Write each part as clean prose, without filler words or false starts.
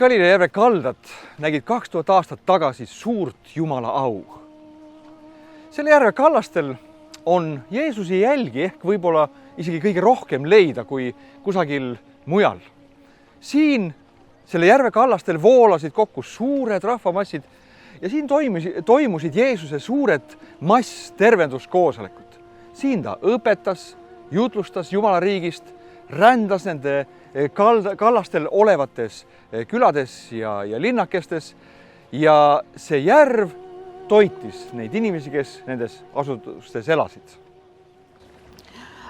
Galilea järve kaldad nägid 2000 aastat tagasi suurt Jumala au. Selle järve kallastel on Jeesuse jälgi ehk võib-olla isegi kõige rohkem leida kui kusagil mujal. Siin selle järve kallastel voolasid kokku suured rahvamassid ja siin toimusid Jeesuse suured tervenduskoosolekud. Siin ta õpetas, jutlustas Jumala riigist, rändas nende kallastel olevates külades ja linnakestes ja see järv toitis neid inimesi, kes nendes asutustes elasid.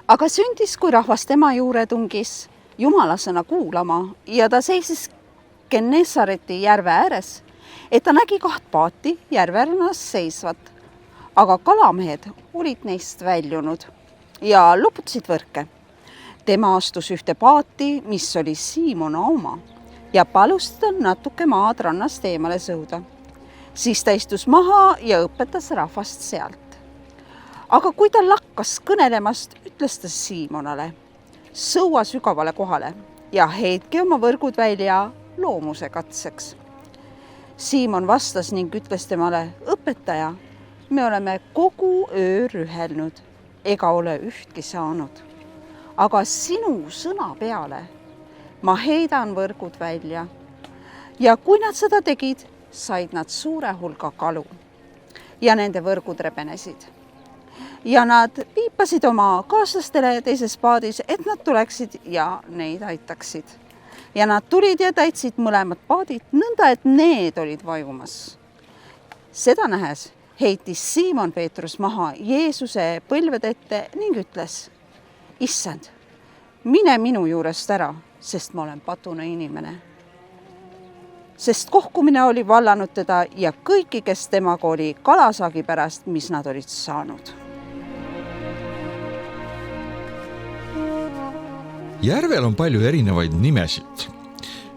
Aga sündis, kui rahvas tema juurde tungis Jumala sõna kuulama ja ta seisis Gennesareti järve ääres, et ta nägi 2 paati järve rannas seisvat, aga kalamehed olid neist väljunud ja luputasid võrke. Tema astus ühte paati, mis oli Siimona oma ja palus ta natuke maad rannast eemale sõuda. Siis ta istus maha ja õpetas rahvast sealt. Aga kui ta lakkas kõnelemast, ütles ta Siimonale, sõua sügavale kohale ja heitke oma võrgud välja loomuse katseks. Siimon vastas ning ütles temale, õpetaja, me oleme kogu öö rühelnud ega ole ühtki saanud. Aga sinu sõna peale ma heidan võrgud välja. Ja kui nad seda tegid, said nad suure hulga kalu ja nende võrgud rebenesid. Ja nad piipasid oma kaaslastele teises paadis, et nad tuleksid ja neid aitaksid. Ja nad tulid ja täitsid mõlemad paadid, nõnda et need olid vajumas. Seda nähes heitis Siimon Peetrus maha Jeesuse põlvede ette ning ütles, Issand, mine minu juurest ära, sest ma olen patune inimene. Sest kohkumine oli vallanud teda ja kõiki, kes temaga oli kalasaagi pärast, mis nad olid saanud. Järvel on palju erinevaid nimesid.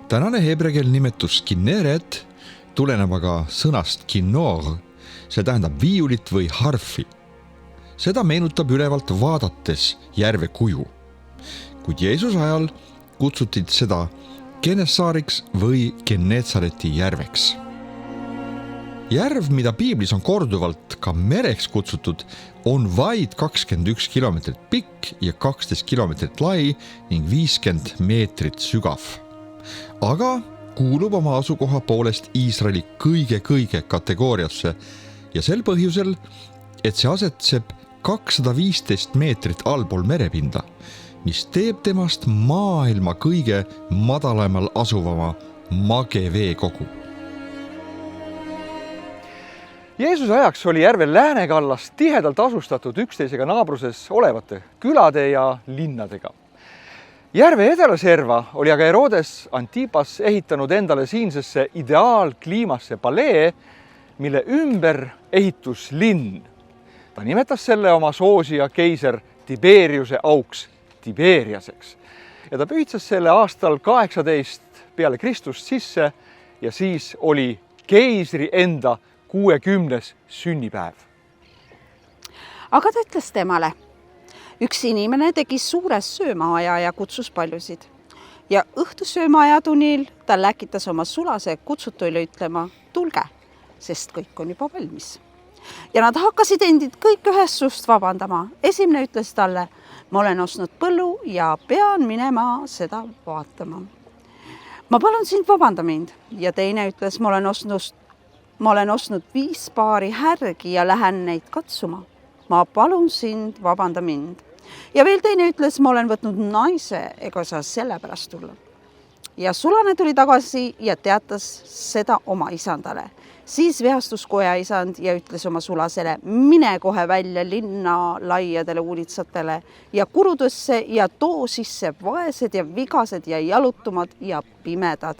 Tänane heebreakeel nimetus Kinneret tuleneb aga sõnast kinnor, see tähendab viiulit või harfi. Seda meenutab ülevalt vaadates järve kuju. Kuid Jeesuse ajal kutsutid seda Gennesaariks või Gennetsareti järveks. Järv, mida piiblis on korduvalt ka mereks kutsutud, on vaid 21 kilomeetrit pikk ja 12 kilomeetrit lai ning 50 meetrit sügav. Aga kuulub oma asukoha poolest Iisraeli kõige kategooriasse ja sel põhjusel, et see asetseb 215 meetrit allpool merepinda, mis teeb temast maailma kõige madalamal asuvama mageveekogu. Jeesuse ajaks oli järve läänekallas tihedalt asustatud üksteisega naabruses olevate külade ja linnadega. Järve edelaserva oli aga Herodes Antipas ehitanud endale siinsesse ideaalkliimasse palee, mille ümber ehitus linn. Ta nimetas selle oma soosija keiser Tiberiuse auks Tiberiaseks ja ta pühitsas selle aastal 18 peale Kristust sisse ja siis oli keisri enda 60. sünnipäev. Aga ta ütles temale, üks inimene tegi suures söömaaja ja kutsus paljusid. Ja õhtusöömaaja tunnil ta läkitas oma sulase kutsutuile ütlema, tulge, sest kõik on juba valmis. Ja nad hakkasid endid kõik ühest suust vabandama. Esimene ütles talle, ma olen ostnud põllu ja pean minema seda vaatama. Ma palun sind vabanda mind. Ja teine ütles, ma olen ostnud 5 paari härgi ja lähen neid katsuma. Ma palun sind vabanda mind. Ja veel teine ütles, ma olen võtnud naise, ega sa selle pärast tulla. Ja sulane tuli tagasi ja teatas seda oma isandale. Siis vihastus koja isand ja ütles oma sulasele, mine kohe välja linna laiadele uulitsatele ja kurudesse ja too sisse vaesed ja vigased ja jalutumad ja pimedad.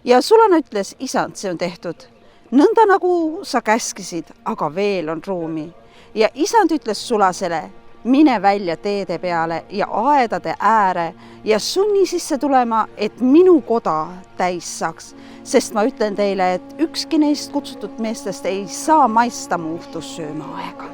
Ja sulane ütles, isand, see on tehtud. Nõnda nagu sa käskisid, aga veel on ruumi. Ja isand ütles sulasele, mine välja teede peale ja aedade ääre ja sunni sisse tulema, et minu koda täis saaks. Sest ma ütlen teile, et ükski neist kutsutud meestest ei saa maista mu õhtussööma aega.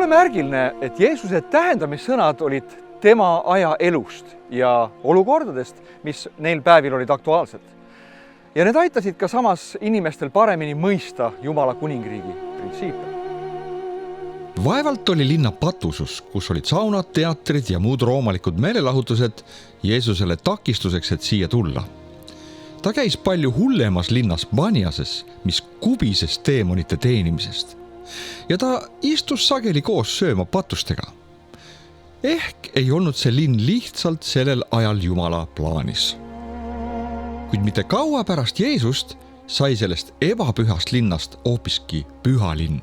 ole märgiline, et Jeesuse tähendamissõnad olid tema aja elust ja olukordadest, mis neil päevil olid aktuaalsed. Ja need aitasid ka samas inimestel paremini mõista Jumala kuningriigi printsiipe. Vaevalt oli linna patusus, kus olid saunad, teatrid ja muud roomalikud meelelahutused Jeesusele takistuseks, et siia tulla. Ta käis palju hullemas linnas Banjases, mis kubises teemonite teenimisest. Ja ta istus sageli koos sööma patustega. Ehk ei olnud see linn lihtsalt sellel ajal Jumala plaanis. Kuid mitte kaua pärast Jeesust sai sellest ebapühast linnast hoopiski püha linn.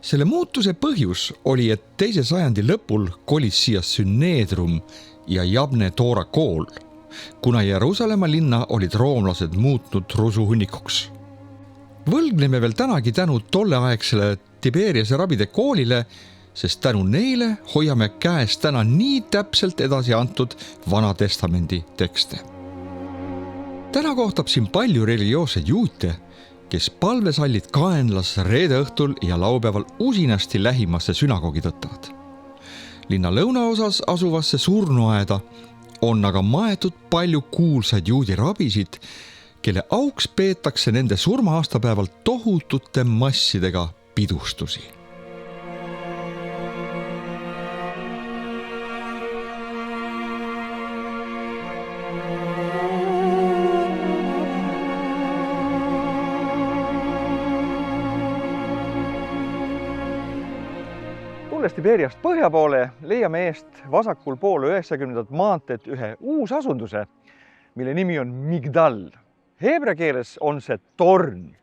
Selle muutuse põhjus oli, et 2. sajandi lõpul kolis siia Synedrum ja Jabne Toora kool, kuna Jeruusalemma linna olid roomlased muutnud rusuhunnikuks. Võlgneme veel tänagi tänu tolleaegsele Tiberiase rabide koolile, sest tänu neile hoiame käes täna nii täpselt edasi antud Vana Testamendi tekste. Täna kohtab siin palju religioosseid juute, kes palvesallid kaenlas reede õhtul ja laupäeval usinasti lähimasse sünagoogi tõttavad. Linna lõunaosas asuvasse surnuaeda on aga maetud palju kuulsaid juudi rabisid, kelle auks peetakse nende surma-aastapäeval tohutute massidega pidustusi. Tulles Tiberiast põhja poole, leiame eest vasakul pool 90. maanteed ühe uusasunduse, mille nimi on Migdal. Heebrea keeles on see torn.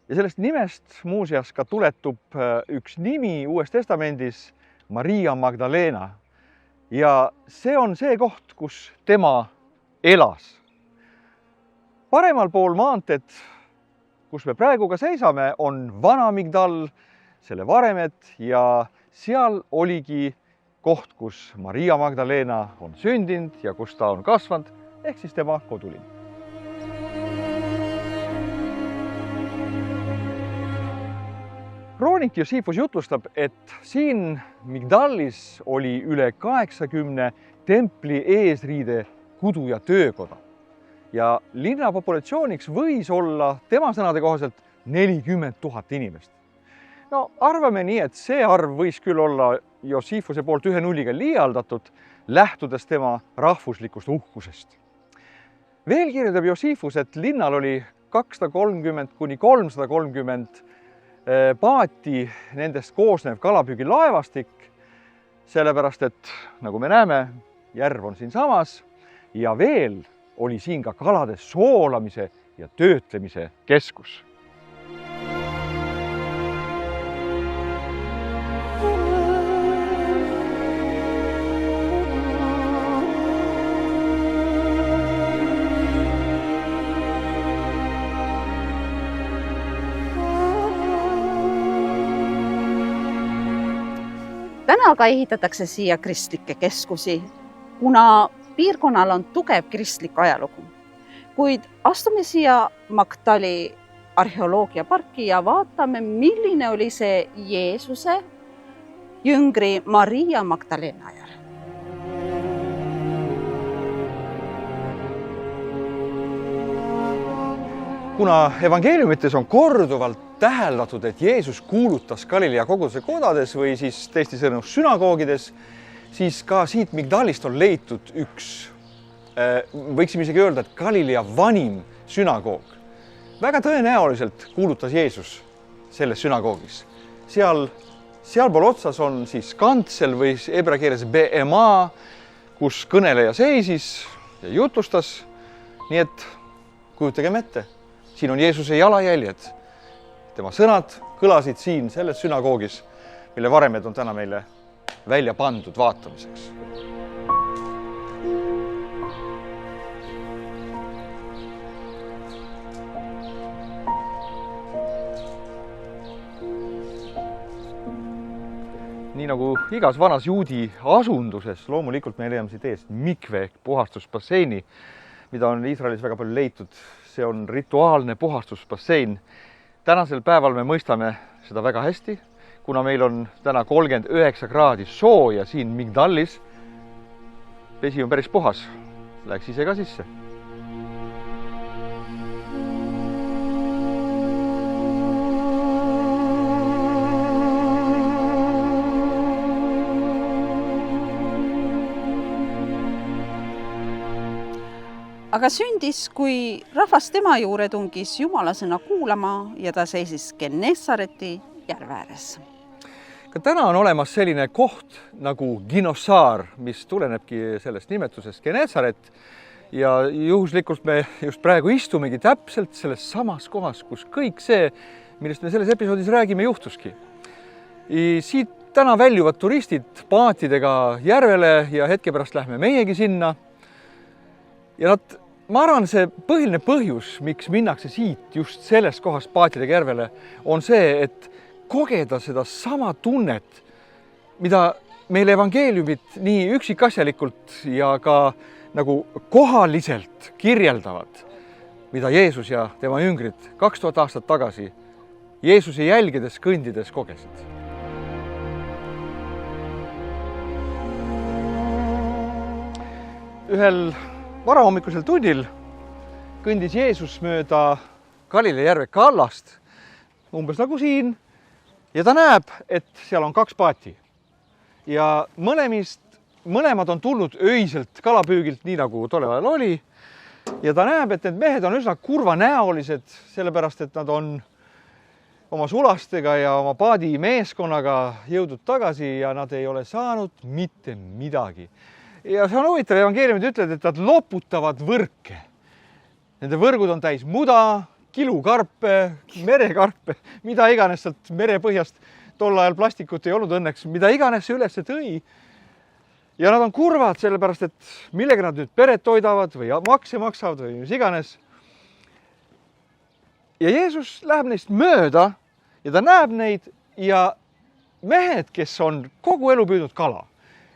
Ja sellest nimest muuseas ka tuletub üks nimi Uues Testamendis, Maria Magdalena. Ja see on see koht, kus tema elas. Paremal pool maanteed, kus me praegu ka seisame, on Vana Migdal, selle varemed ja seal oligi koht, kus Maria Magdalena on sündinud ja kus ta on kasvanud, ehk siis tema kodulinn. Roonik Josephus jutlustab, et siin Migdalis oli üle 80 templi eesriide kudu- ja töökoda. Ja linna populatsiooniks võis olla tema sõnade kohaselt 40 000 inimest. No arvame nii, et see arv võis küll olla Josephuse poolt 1 nulliga liialdatud, lähtudes tema rahvuslikust uhkusest. Veel kirjeldab Josephus, et linnal oli 230 kuni 330 paati, nendest koosnev kalapüügilaevastik, sellepärast et, nagu me näeme, järv on siin samas ja veel oli siin ka kalade soolamise ja töötlemise keskus. Täna aga ehitatakse siia kristlikke keskusi, kuna piirkonnal on tugev kristlik ajalugu. Kuid astume siia Magdali arheoloogiaparki ja vaatame, milline oli see Jeesuse jüngri Maria Magdalena järel. Kuna evangeeliumites on korduvalt täheldatud, et Jeesus kuulutas Galilea koguduse kodades või siis teiste sõnus sünagoogides, siis ka siit Migdalist on leitud üks, võiksime isegi öelda, et Galilea vanim sünagoog. Väga tõenäoliselt kuulutas Jeesus selles sünagoogis. Sealpool otsas on siis kantsel või heebrea keeles be'ema, kus kõneleja seisis ja jutlustas. Nii et kujutagem ette, siin on Jeesuse jalajäljed. Tema sõnad kõlasid siin selles sünagoogis, mille varemed on täna meile välja pandud vaatamiseks. Nii nagu igas vanas juudi asunduses, loomulikult me leiame siit eest mikve ehk puhastusbasseini, mida on Iisraelis väga palju leitud. See on rituaalne puhastusbassein. Tänasel päeval me mõistame seda väga hästi, kuna meil on täna 39 kraadi sooja siin Migdalis. Vesi on päris puhas. Läks ise ka sisse. Aga sündis, kui rahvas tema juure tungis Jumala sõna kuulama ja ta seisis Gennesareti järve ääres. Ka täna on olemas selline koht nagu Ginossaar, mis tulenebki sellest nimetusest Gennesaret. Ja juhuslikult me just praegu istumegi täpselt selles samas kohas, kus kõik see, millest me selles episoodis räägime, juhtuski. Siit täna väljuvad turistid paatidega järvele ja hetke pärast lähme meiegi sinna. Ja ma arvan, see põhiline põhjus, miks minnakse siit just selles kohas paatidega järvele, on see, et kogeda seda sama tunnet, mida meil evangeeliumid nii üksikasjalikult ja ka nagu kohaliselt kirjeldavad, mida Jeesus ja tema jüngrid 2000 aastat tagasi Jeesuse jälgedes kõndides kogesid. Ühel varahommikusel tunnil kõndis Jeesus mööda Galilea järve kallast, umbes nagu siin, ja ta näeb, et seal on 2 paati. Ja mõlemad on tulnud öiselt kalapüügilt, nii nagu tollel ajal oli. Ja ta näeb, et need mehed on üsna kurvanäolised, sellepärast, et nad on oma sulastega ja oma paadi meeskonnaga jõudnud tagasi ja nad ei ole saanud mitte midagi. Ja see on huvitav, evangeeliumid ütlevad, et nad loputavad võrke. Nende võrgud on täis muda, kilukarpe, merekarpe, mida iganes sealt merepõhjast tol ajal plastikut ei olnud õnneks, mida iganes see üles tõi. Ja nad on kurvad sellepärast, et millega nad nüüd peret toidavad või makse maksavad või mis iganes. Ja Jeesus läheb neist mööda ja ta näeb neid ja mehed, kes on kogu elu püüdnud kala,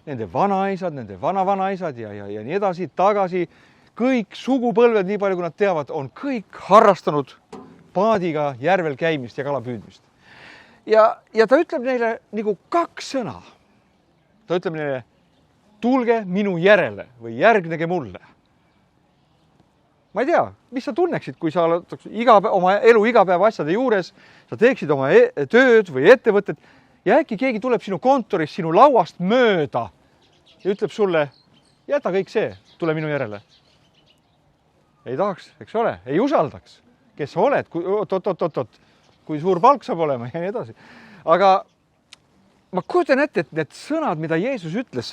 nende vanaisad, nende vanavanaisad ja nii edasi, tagasi, kõik sugupõlved, nii palju kui nad teavad, on kõik harrastanud paadiga järvel käimist ja kala püüdmist. Ja ta ütleb neile nagu 2 sõna. Ta ütleb neile, tulge minu järele või järgnege mulle. Ma ei tea, mis sa tunneksid, kui sa oled oma elu igapäeva asjade juures, sa teeksid oma tööd või ettevõtted ja äkki keegi tuleb sinu kontoris sinu lauast mööda ja ütleb sulle, jäta kõik see, tule minu järele. Ei tahaks, eks ole, ei usaldaks, kes sa oled, kui suur palk saab olema ja nii edasi. Aga ma kujutan ette, et need sõnad, mida Jeesus ütles,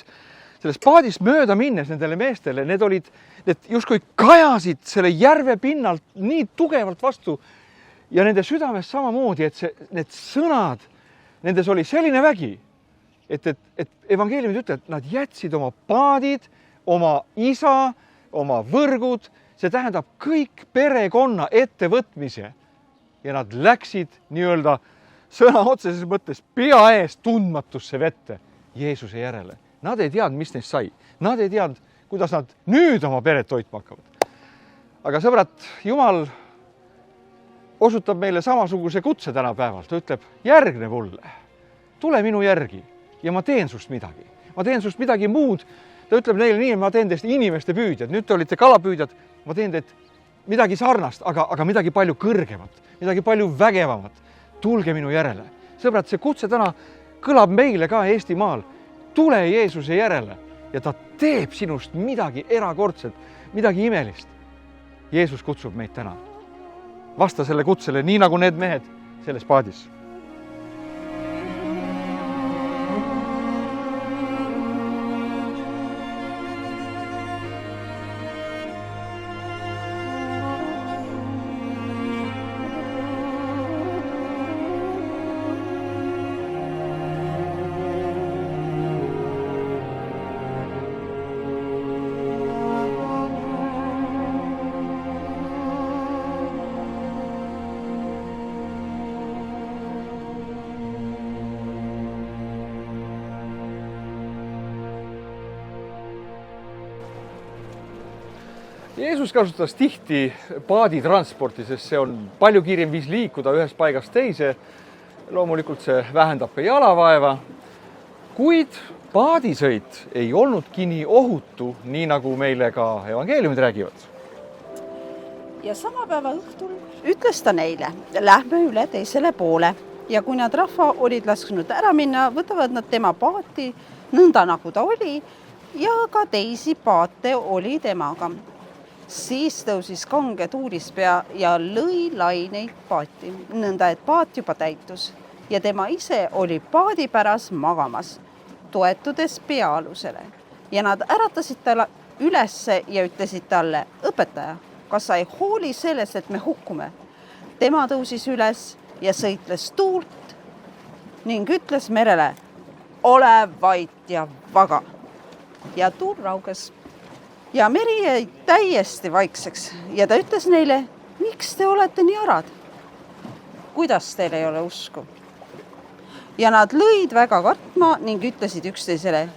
selles paadist mööda minnes nendele meestele, need justkui kajasid selle järve pinnalt nii tugevalt vastu ja nende südames samamoodi, et need sõnad, nendes oli selline vägi, et evangeeliumid ütlevad, et nad jätsid oma paadid, oma isa, oma võrgud, see tähendab kõik perekonna ettevõtmise ja nad läksid nii-öelda sõna otseses mõttes pea ees tundmatusse vette Jeesuse järele. Nad ei teadnud, mis neist sai. Nad ei teadnud, kuidas nad nüüd oma peret toitma hakkavad. Aga sõbrad, Jumal osutab meile samasuguse kutse tänapäeval. Ta ütleb, järgne mulle, tule minu järgi ja ma teen sust midagi. Ma teen sust midagi muud. Ta ütleb neile nii, ma teen teist inimeste püüdjad. Nüüd te olite kalapüüdjad. Ma teen teid midagi sarnast, aga midagi palju kõrgemat, midagi palju vägevamat. Tulge minu järele. Sõbrad, see kutse täna kõlab meile ka Eestimaal. Tule Jeesuse järele ja ta teeb sinust midagi erakordset, midagi imelist. Jeesus kutsub meid täna. Vasta selle kutsele nii nagu need mehed selles paadis. Jeesus kasutas tihti paaditransporti, sest see on palju kiirem viis liikuda ühest paigast teise. loomulikult see vähendab ka jalavaeva, kuid paadisõit ei olnudki nii ohutu, nii nagu meile ka evangeeliumid räägivad. Ja sama päeva õhtul ütles ta neile, lähme üle teisele poole ja kui nad rahva olid lasknud ära minna, võtavad nad tema paati nõnda nagu ta oli ja ka teisi paate oli temaga. Siis tõusis kange tuulispea ja lõi laineid paati, nõnda et paat juba täitus ja tema ise oli paadipäras magamas, toetudes peaalusele. Ja nad äratasid talle ülesse ja ütlesid talle, õpetaja, kas sa ei hooli sellest, et me hukkume? Tema tõusis üles ja sõitles tuult ning ütles merele, ole vait ja vaga. Ja tuul rauges ja meri jäi täiesti vaikseks ja ta ütles neile, miks te olete nii arad? Kuidas teil ei ole usku? Ja nad lõid väga kartma ning ütlesid üksteisele,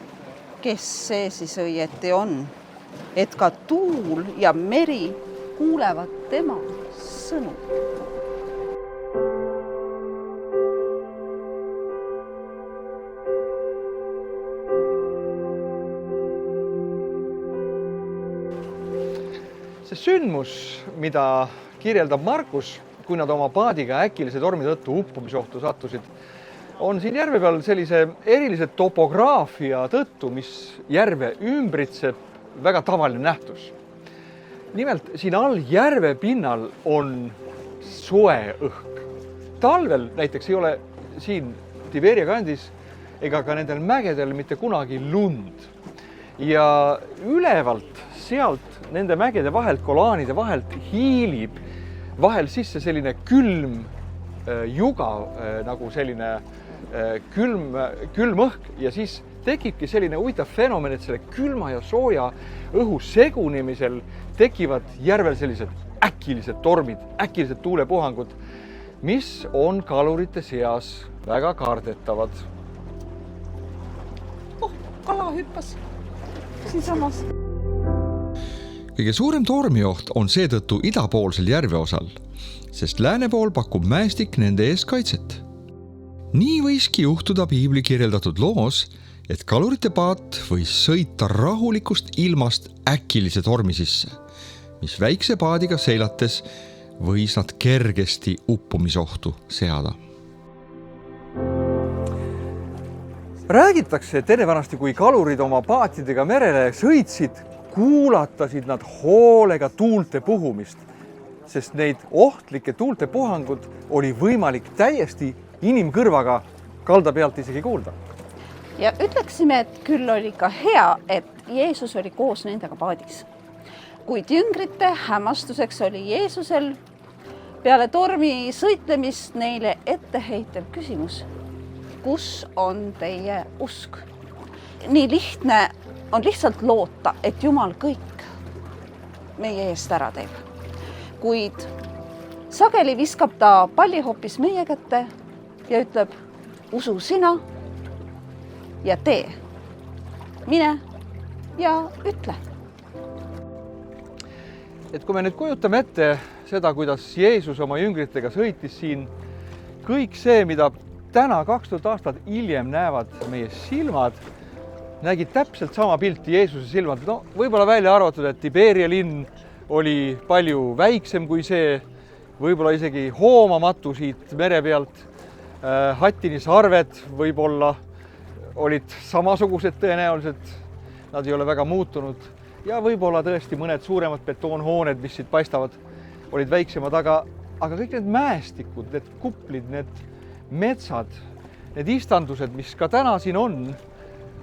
kes see siis õieti on, et ka tuul ja meri kuulevad tema sõnu. See sündmus, mida kirjeldab Markus, kui nad oma paadiga äkilise tormi tõttu uppumisohtu sattusid, on siin järve peal sellise erilise topograafia tõttu, mis järve ümbritseb, väga tavaline nähtus. Nimelt siin all järve pinnal on soe õhk. Talvel näiteks ei ole siin Tiberia kandis ega ka nendel mägedel mitte kunagi lund. Ja ülevalt sealt nende mägede vahelt, kolaanide vahelt hiilib vahel sisse selline külm juga, nagu selline külm õhk ja siis tekibki selline huvitav fenomen, et selle külma ja sooja õhu segunemisel tekivad järvel sellised äkilised tormid, äkilised tuulepuhangud, mis on kalurite seas väga kardetavad. Kala hüppas siinsamas. Kõige suurem tormioht on seetõttu idapoolsel järveosal, sest lääne pool pakub mäestik nende ees kaitset. Nii võiski juhtuda piibli kirjeldatud loos, et kalurite paat võis sõita rahulikust ilmast äkilise tormi sisse, mis väikse paadiga seilates võis nad kergesti uppumisohtu seada. Räägitakse, et enne vanasti, kui kalurid oma paatidega merele sõitsid, kuulatasid nad hoolega tuulte puhumist, sest neid ohtlikke tuulte puhangud oli võimalik täiesti inimkõrvaga kalda pealt isegi kuulda. Ja ütleksime, et küll oli ka hea, et Jeesus oli koos nendega paadis. Kuid jüngrite hämmastuseks oli Jeesusel peale tormi sõitlemist neile etteheitev küsimus. Kus on teie usk? Nii lihtne on lihtsalt loota, et Jumal kõik meie eest ära teeb. Kuid sageli viskab ta palli hoopis meie kätte ja ütleb, usu sina ja tee. Mine ja ütle. Et kui me nüüd kujutame ette seda, kuidas Jeesus oma jüngritega sõitis siin, kõik see, mida täna 2000 aastat hiljem näevad meie silmad, nägid täpselt sama pilti Jeesuse silmad. No, võib-olla välja arvatud, et Tiberia linn oli palju väiksem kui see, võib-olla isegi hoomamatu siit mere pealt. Hattini sarved võib-olla olid samasugused tõenäoliselt, nad ei ole väga muutunud ja võib-olla tõesti mõned suuremad betoonhooned, mis siit paistavad, olid väiksemad, aga kõik need mäestikud, need kuplid, need metsad, need istandused, mis ka täna siin on,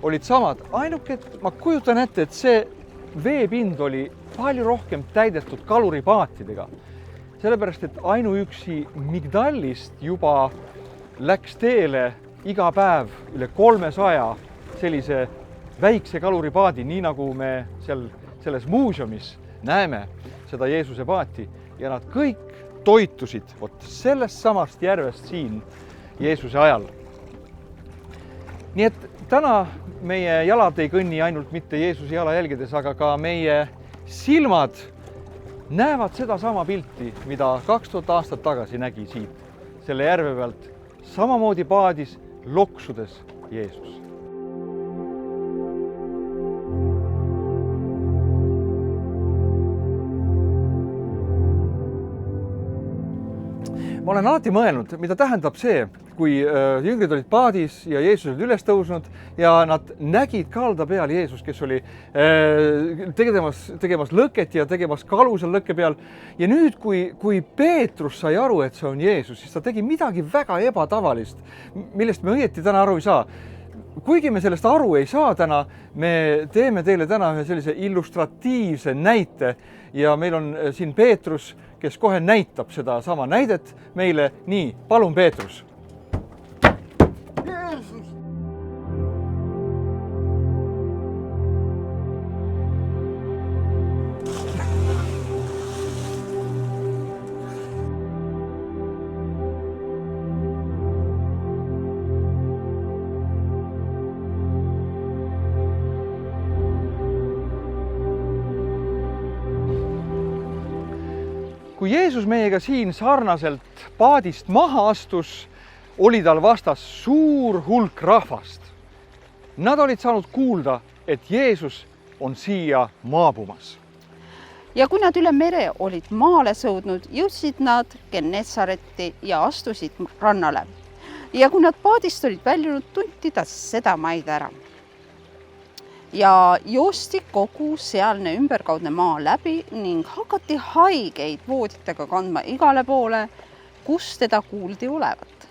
olid samad. Ainuke, et ma kujutan ette, et see veepind oli palju rohkem täidetud kaluripaatidega. Sellepärast, et ainuüksi Migdalist juba läks teele iga päev üle 300 sellise väikse kaluripaadi, nii nagu me selles muuseumis näeme seda Jeesuse paati. Ja nad kõik toitusid sellest samast järvest siin Jeesuse ajal. Nii et täna meie jalad ei kõnni ainult mitte Jeesuse jalajälgedes, aga ka meie silmad näevad seda sama pilti, mida 2000 aastat tagasi nägi siit selle järve pealt samamoodi paadis loksudes Jeesus. Ma olen alati mõelnud, mida tähendab see, kui jüngrid olid paadis ja Jeesus olid üles tõusnud ja nad nägid kalda peal Jeesus, kes oli tegemas lõket ja tegemas kalu seal lõkke peal. Ja nüüd, kui Peetrus sai aru, et see on Jeesus, siis ta tegi midagi väga ebatavalist, millest me õieti täna aru ei saa. Kuigi me sellest aru ei saa täna, me teeme teile täna ühe sellise illustratiivse näite ja meil on siin Peetrus, kes kohe näitab seda sama näidet meile. Nii, palun Peetrus. Jeesus! Kui Jeesus meiega siin sarnaselt paadist maha astus, oli tal vastas suur hulk rahvast. Nad olid saanud kuulda, et Jeesus on siia maabumas. Ja kui nad üle mere olid maale sõudnud, jõudsid nad Gennesaretti ja astusid rannale. Ja kui nad paadist olid väljunud, tunti ta seda maid ära. Ja joosti kogu sealne ümberkaudne maa läbi ning hakati haigeid vooditega kandma igale poole, kus teda kuuldi olevat.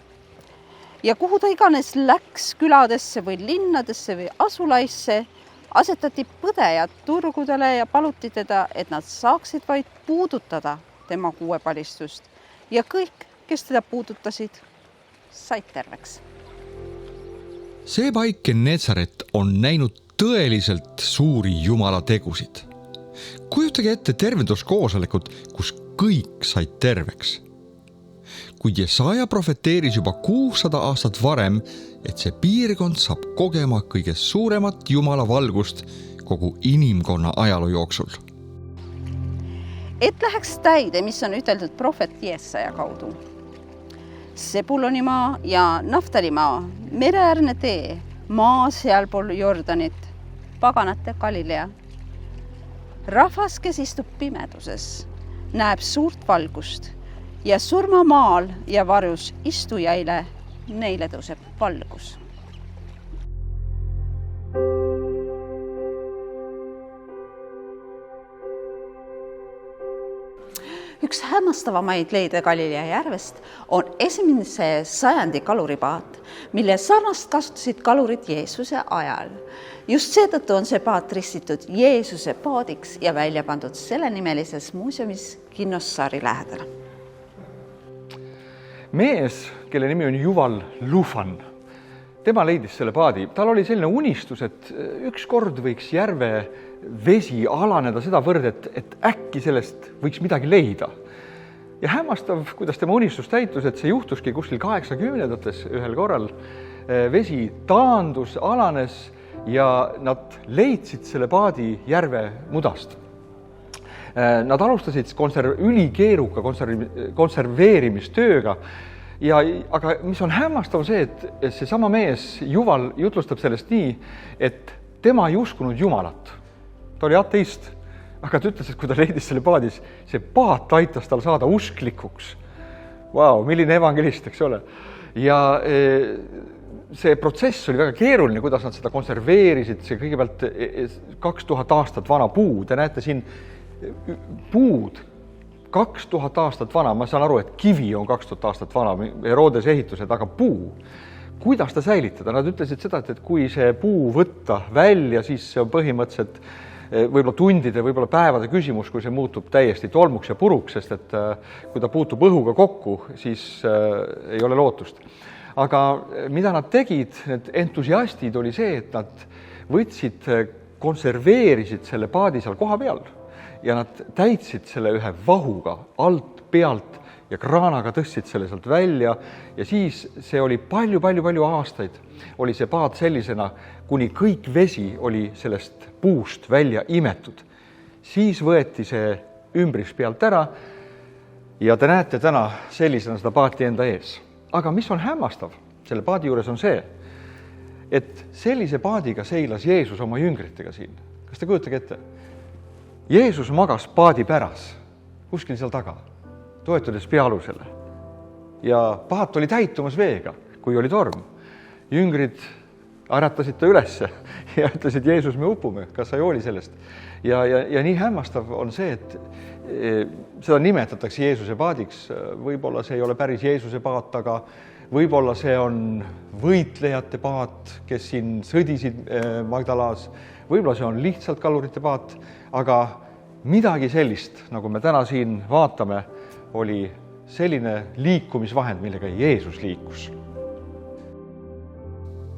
Ja kuhu ta iganes läks küladesse või linnadesse või asulaisse, asetati põdejad turgudele ja paluti teda, et nad saaksid vaid puudutada tema kuuepalistust. Ja kõik, kes teda puudutasid, said terveks. See paik Gennesaret on näinud tõeliselt suuri Jumala tegusid. Kujutage ette tervenduskoosolekut, kus kõik said terveks. Kuid Jesaja profeteeris juba 600 aastat varem, et see piirkond saab kogema kõige suuremat Jumala valgust kogu inimkonna ajaloo jooksul. Et läheks täide, mis on üteldud prohvet Jesaja kaudu. Sebulonimaa ja Naftalimaa, mereäärne tee, maa sealpool Jordanit, paganate Galilea. Rahvas, kes istub pimeduses, näeb suurt valgust ja surmamaal ja varjus istujaile, neile tõuseb valgus. Üks hämmastavamaid leide Galilea järvest on esimese sajandi kaluripaat, mille sarnast kasutasid kalurid Jeesuse ajal. Just seetõttu on see paat ristitud Jeesuse paadiks ja välja pandud selle nimelises muuseumis Kinnossaari lähedal. Mees, kelle nimi on Yuval Lufan, tema leidis selle paadi. Tal oli selline unistus, et ükskord võiks järve vesi alaneda seda võrd, et äkki sellest võiks midagi leida. Ja hämmastav, kuidas tema unistus täitus, et see juhtuski kuskil 80-ndates ühel korral. Vesi taandus, alanes ja nad leidsid selle paadi järve mudast. Nad alustasid ülikeeruka konserveerimistööga. Aga mis on hämmastav see, et see sama mees Yuval jutlustab sellest nii, et tema ei uskunud Jumalat. Ta oli ateist, aga ta ütles, et kui ta leidis selle paadis, see paat aitas tal saada usklikuks. Vau, milline evangelist, eks ole. Ja see protsess oli väga keeruline, kuidas nad seda konserveerisid. See kõigepealt 2000 aastat vana puu. Te näete siin puud 2000 aastat vana. Ma saan aru, et kivi on 2000 aastat vana, Herodes ehitused, aga puu. Kuidas ta säilitada? Nad ütlesid seda, et kui see puu võtta välja, siis see on põhimõtteliselt võib-olla tundide, võib-olla päevade küsimus, kui see muutub täiesti tolmuks ja puruks, sest et kui ta puutub õhuga kokku, siis ei ole lootust. Aga mida nad tegid, need entusiastid, oli see, et nad võtsid, konserveerisid selle paadi seal koha peal ja nad täitsid selle ühe vahuga alt pealt ja kraanaga tõstsid selle sealt välja ja siis see oli palju aastaid oli see paat sellisena, kuni kõik vesi oli sellest puust välja imetud. Siis võeti see ümbris pealt ära ja te näete täna sellisena seda paati enda ees. aga mis on hämmastav selle paadi juures on see, et sellise paadiga seilas Jeesus oma jüngritega siin. Kas te kujutage ette? Jeesus magas paadi päras, kuskil seal taga, toetudes peaalusele. Ja paat oli täitumas veega, kui oli torm. Jüngrid äratasid ta ülesse ja ütlesid, Jeesus, me upume, kas sa ei hooli sellest? Ja nii hämmastav on see, et seda nimetatakse Jeesuse paadiks. Võib-olla see ei ole päris Jeesuse paat, aga võib-olla see on võitlejate paat, kes siin sõdisid Magdalaas. Võib-olla see on lihtsalt kalurite paat, aga midagi sellist, nagu me täna siin vaatame, oli selline liikumisvahend, millega Jeesus liikus.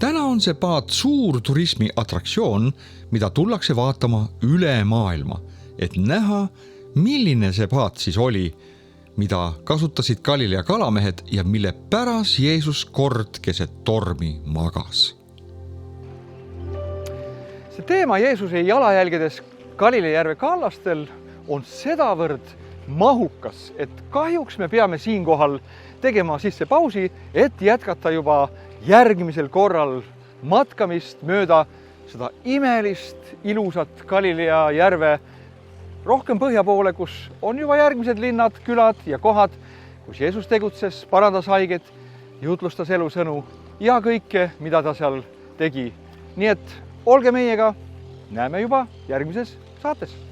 Täna on see paat suur turismiatraktsioon, mida tullakse vaatama üle maailma, et näha, milline see paat siis oli, mida kasutasid Galilea kalamehed ja mille päras Jeesus kord keset tormi magas. See teema Jeesuse jalajälgedes Galilea järve kallastel on sedavõrd mahukas, et kahjuks me peame siinkohal tegema sisse pausi, et jätkata juba järgmisel korral matkamist mööda seda imelist, ilusat Galilea järve rohkem põhja poole, kus on juba järgmised linnad, külad ja kohad, kus Jeesus tegutses, parandas haiget, jutlustas elusõnu ja kõike, mida ta seal tegi. Nii et olge meiega, näeme juba järgmises saates.